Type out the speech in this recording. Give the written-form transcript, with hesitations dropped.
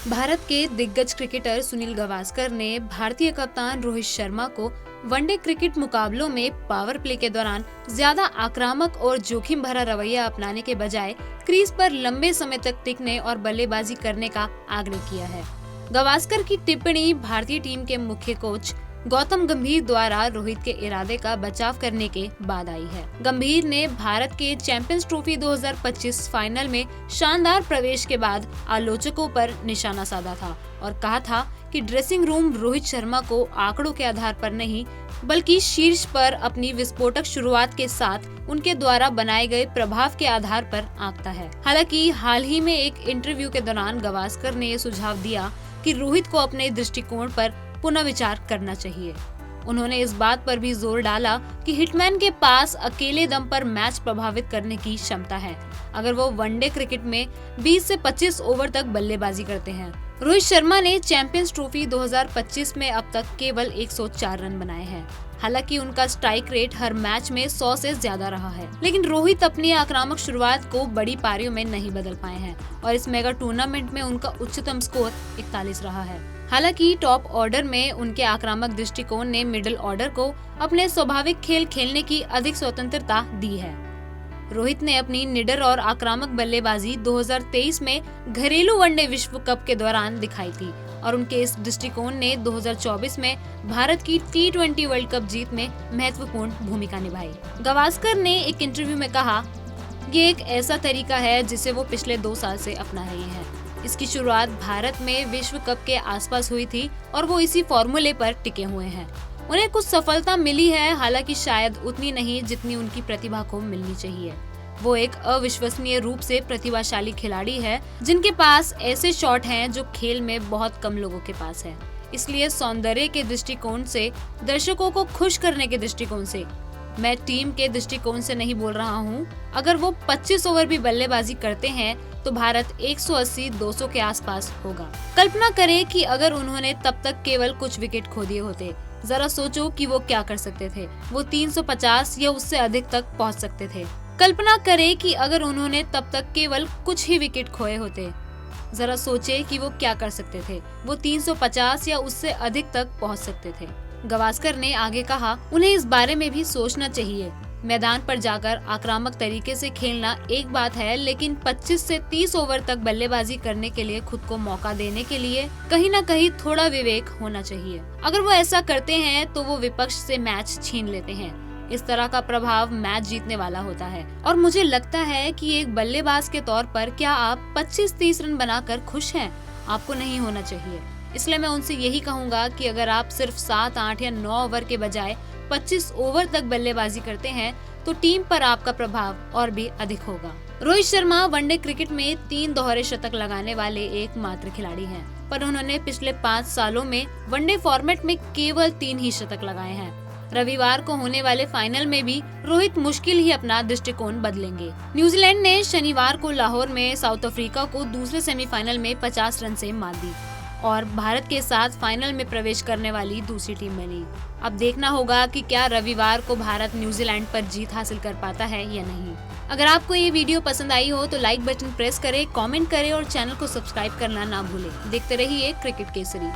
भारत के दिग्गज क्रिकेटर सुनील गावस्कर ने भारतीय कप्तान रोहित शर्मा को वनडे क्रिकेट मुकाबलों में पावर प्ले के दौरान ज्यादा आक्रामक और जोखिम भरा रवैया अपनाने के बजाय क्रीज पर लंबे समय तक टिकने और बल्लेबाजी करने का आग्रह किया है। गावस्कर की टिप्पणी भारतीय टीम के मुख्य कोच गौतम गंभीर द्वारा रोहित के इरादे का बचाव करने के बाद आई है। गंभीर ने भारत के चैंपियंस ट्रॉफी 2025 फाइनल में शानदार प्रवेश के बाद आलोचकों पर निशाना साधा था और कहा था कि ड्रेसिंग रूम रोहित शर्मा को आंकड़ों के आधार पर नहीं बल्कि शीर्ष पर अपनी विस्फोटक शुरुआत के साथ उनके द्वारा बनाए गए प्रभाव के आधार पर आंकता है। हालांकि हाल ही में एक इंटरव्यू के दौरान गावस्कर ने ये सुझाव दिया कि रोहित को अपने दृष्टिकोण पर पुनः विचार करना चाहिए। उन्होंने इस बात पर भी जोर डाला कि हिटमैन के पास अकेले दम पर मैच प्रभावित करने की क्षमता है अगर वो वनडे क्रिकेट में 20 से 25 ओवर तक बल्लेबाजी करते हैं। रोहित शर्मा ने चैंपियंस ट्रॉफी 2025 में अब तक केवल 104 रन बनाए हैं। हालांकि उनका स्ट्राइक रेट हर मैच में 100 से ज्यादा रहा है, लेकिन रोहित अपनी आक्रामक शुरुआत को बड़ी पारियों में नहीं बदल पाए हैं और इस मेगा टूर्नामेंट में उनका उच्चतम स्कोर 41 रहा है। हालांकि टॉप ऑर्डर में उनके आक्रामक दृष्टिकोण ने मिडिल ऑर्डर को अपने स्वाभाविक खेल खेलने की अधिक स्वतंत्रता दी है। रोहित ने अपनी निडर और आक्रामक बल्लेबाजी 2023 में घरेलू वनडे विश्व कप के दौरान दिखाई थी और उनके इस दृष्टिकोण ने 2024 में भारत की T20 वर्ल्ड कप जीत में महत्वपूर्ण भूमिका निभाई। गावस्कर ने एक इंटरव्यू में कहा, ये एक ऐसा तरीका है जिसे वो पिछले 2 साल से अपना रहे हैं। इसकी शुरुआत भारत में विश्व कप के आसपास हुई थी और वो इसी फॉर्मूले पर टिके हुए हैं। उन्हें कुछ सफलता मिली है, हालांकि शायद उतनी नहीं जितनी उनकी प्रतिभा को मिलनी चाहिए। वो एक अविश्वसनीय रूप से प्रतिभाशाली खिलाड़ी है जिनके पास ऐसे शॉट हैं जो खेल में बहुत कम लोगों के पास है। इसलिए सौंदर्य के दृष्टिकोण से, दर्शकों को खुश करने के दृष्टिकोण से, मैं टीम के दृष्टिकोण से नहीं बोल रहा हूँ, अगर वो 25 ओवर भी बल्लेबाजी करते हैं तो भारत 180-200 के आसपास होगा। कल्पना करें कि अगर उन्होंने तब तक केवल कुछ विकेट खो दिए होते। जरा सोचो कि वो क्या कर सकते थे। वो 350 या उससे अधिक तक पहुंच सकते थे। कल्पना करें कि अगर उन्होंने तब तक केवल कुछ ही विकेट खोए होते। जरा सोचे कि वो क्या कर सकते थे। वो 350 या उससे अधिक तक पहुंच सकते थे। गावस्कर ने आगे कहा, उन्हें इस बारे में भी सोचना चाहिए। मैदान पर जाकर आक्रामक तरीके से खेलना एक बात है, लेकिन 25 से 30 ओवर तक बल्लेबाजी करने के लिए खुद को मौका देने के लिए कहीं न कहीं थोड़ा विवेक होना चाहिए। अगर वो ऐसा करते हैं तो वो विपक्ष से मैच छीन लेते हैं। इस तरह का प्रभाव मैच जीतने वाला होता है और मुझे लगता है कि एक बल्लेबाज के तौर पर क्या आप 25-30 रन बनाकर खुश हैं? आपको नहीं होना चाहिए। इसलिए मैं उनसे यही कहूँगा कि अगर आप सिर्फ 7, 8 या 9 ओवर के बजाय 25 ओवर तक बल्लेबाजी करते हैं तो टीम पर आपका प्रभाव और भी अधिक होगा। रोहित शर्मा वनडे क्रिकेट में 3 दोहरे शतक लगाने वाले एकमात्र खिलाड़ी हैं, पर उन्होंने पिछले 5 सालों में वनडे फॉर्मेट में केवल 3 ही शतक लगाए हैं। रविवार को होने वाले फाइनल में भी रोहित मुश्किल ही अपना दृष्टिकोण बदलेंगे। न्यूजीलैंड ने शनिवार को लाहौर में साउथ अफ्रीका को दूसरे सेमीफाइनल में 50 रन से मात दी और भारत के साथ फाइनल में प्रवेश करने वाली दूसरी टीम बनी। अब देखना होगा कि क्या रविवार को भारत न्यूजीलैंड पर जीत हासिल कर पाता है या नहीं। अगर आपको ये वीडियो पसंद आई हो तो लाइक बटन प्रेस करें, कमेंट करें और चैनल को सब्सक्राइब करना ना भूलें। देखते रहिए क्रिकेट केसरी।